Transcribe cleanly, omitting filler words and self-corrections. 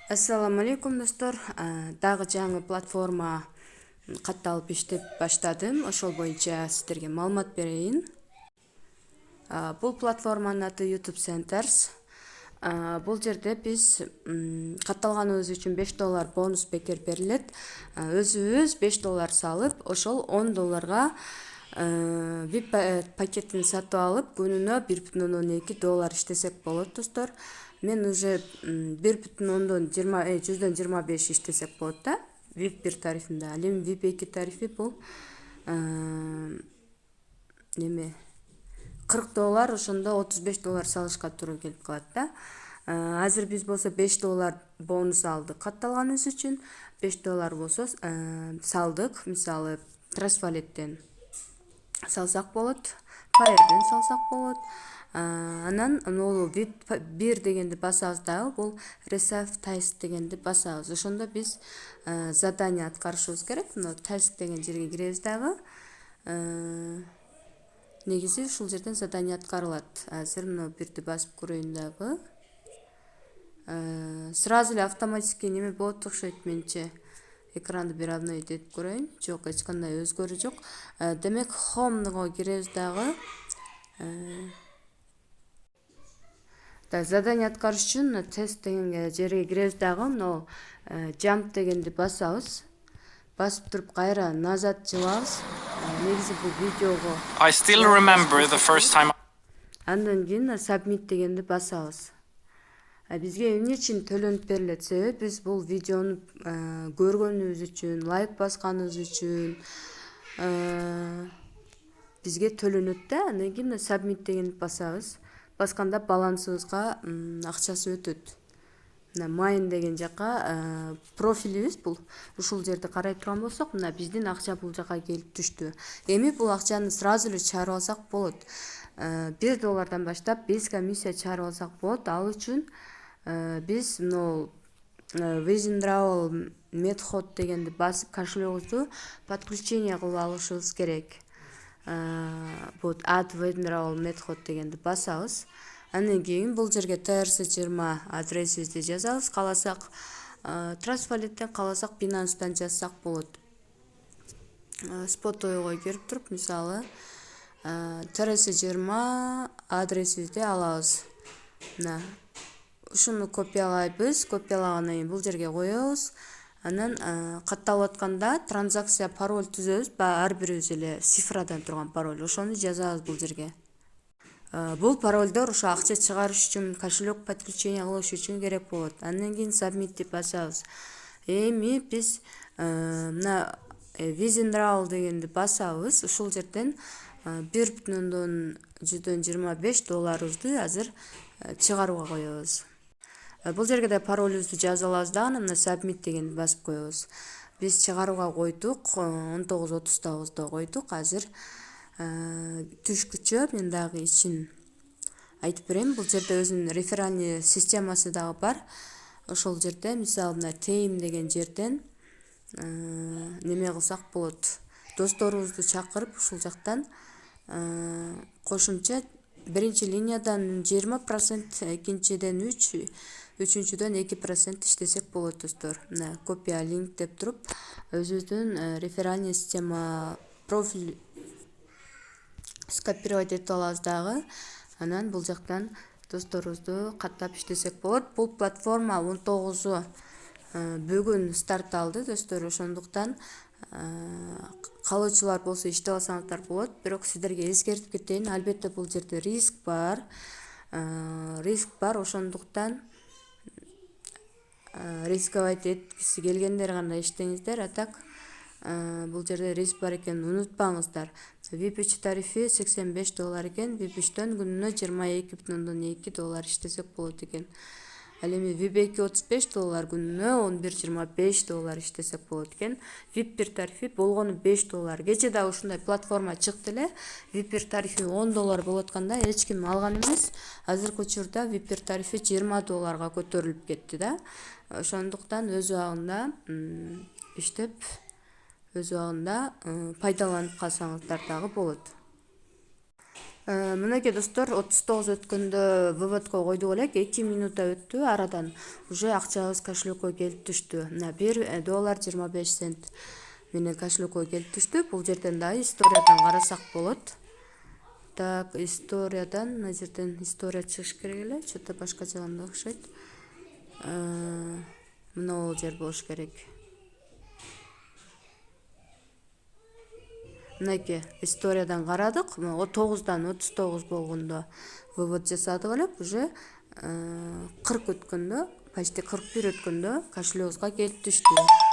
Ассаламу алейкум достор. Дагы жаңы платформа катталып иштеп баштадым. Ошол боюнча сиздерге маалымат берейин. Бул платформанын аты YouTube Centers. Бул жерде биз катталганыбыз үчүн $5 бонус бекер берилет. Өзүбүз $5 салып, ошол $10 VIP пакетин сатып алып, күнүнө $1.2 иштесек болот достор. Мен уже 1.25 иштесек болот да. VIP 1 тарифинде. Ал эми VIP 2 тарифи бул неме $40, ошондо $35 салышка туура келип калат да. Азыр биз болсо $5 бонус алдык катталганыбыз үчүн. $5 болсо салдык. Мисалы, Trustwallet'тен салсак болот, Paye'ден салсак болот. Анан могу VIP 1 дегенди басабыз дагы, бул Receive Task дегенди басабыз. Ошондо биз задание аткарышыбыз керек. Мына Task деген жерге киребиз дагы. Негизи ушул жерден задание аткарылат. Азыр мына бирди басып көрөйүн дагы. Сразу эле автоматически неме болот окшойт менче. Экранды бир обновить этип көрөйүн. Жок, эч кандай өзгөрүү жок. Демек, Home'га киребиз дагы. Задание аткарыш үчүн тест деген жерге киребиз дагы. Мына Jump дегенди басабыз. Басып туруп кайра назад жылабыз. Негизи бул видеого. I still remember the first time. Андан кийин Submit дегенди басабыз. Бизге эмне үчүн төлөнүп берилет? Себеби биз бул видеону көргөнүбүз үчүн, лайк басканыбыз үчүн бизге төлөнөт да. Андан кийин Submit дегенди басабыз. Басканда балансыбызга акчасы өтөт. Мына Mine деген жака профилибиз бул. Ушул жерди карай турган болсок, мына биздин акча бул жака келип түштү. Эми бул акчаны сразу эле чыгарып алсак болот. $1 баштап 5 комиссия чыгарып алсак болот. Ал үчүн биз мына Withdrawal Method дегенди басып кошелегибизди подключение кылып алышыбыз керек. Вот Add Withdrawal Method дегенди басабыз. Андан кийин бул жерге TRC20 адресибизди жазабыз. Кааласак Trustwallet'тен, кааласак Binance'дан жазсак болот. Spotoy'го кирип туруп, мисалы, TRC20 адресибизди алабыз. Мына ушуну копиялайбыз. Копиялагандан кийин бул жерге коебуз. Анан катталып атканда транзакция пароль түзөбүз. Ар бирибиз эле цифрадан турган пароль. Ошону жазабыз бул жерге. Бул парольдор ошо акча чыгарыш үчүн, кошелек подключение кылыш үчүн керек болот. Андан кийин Submit деп басабыз. Эми биз мына Withdrawal дегенди басабыз. Ушул жерден $1.125 азыр чыгарууга коебуз. Бул жерге да паролубузду жазып алабыз да, анан Submit дегенди басып коебуз. Биз чыгарууга койдук, 19:30 койдук. Азыр түшкүчө мен дагы ичин айтып берем. Бул жерде өзүнүн реферальный системасы дагы бар. Ошол жерде мисалы мына Team деген жерден неме кылсак болот. Досторубузду чакырып ушул жактан кошумча биринчи линиядан 20%, экинчиден 3%, үчүнчүдөн 2% иштесек болот достор. Мына копия линк деп туруп, өзүбүздүн реферальный система профиль скопировать этип алабыз дагы. Анан бул жактан досторубузду каттап иштесек болот. Бул платформа 19 бүгүн старт алды достор. Ошондуктан калуучулар болсо иштеп алсаңыздар болот. Бирок сиздерге эскертип кетейин, албетте бул жерде риск бар. Ошондуктан рисковать эткиси келгендер гана иштеңиздер. А так бул жерде риск бар экенин унутпаңыздар. VIP 3 тарифи $85 экен. VIP 3төн күнүнө $22.2 иштесек болот экен. Ал эми VIP 2 $35, күнүнө $11.25 иштесек болот экен. VIP 1 тарифи болгону $5. Кече да ушундай платформа чыкты эле. VIP 1 тарифи $10 болуп атканда эч ким алган эмес. Азыркы учурда VIP 1 тарифи $20 көтөрүлүп кетти да. Ошондуктан өз убагында иштеп, өз убагында пайдаланып калсаңыздар дагы болот. Мынакей достор 39 өткөндө выводко койдук элек, 2 минута өттү арадан. Уже акчабыз кошелекке келип түштү. Мына $1.25 менен кошелекке келип түштү. Бул жерден да историядан карасак болот. Так, историядан, мына жерден история чыгыш керек эле. Что-то башкача кандай окшойт. Мына ол жер болуш керек. Мынакей историядан карадык. 9дан 39 болгондо вывод жасадык элек. Уже 40 өткөндө, почти 41 өткөндө кошелегибизге келип түштү.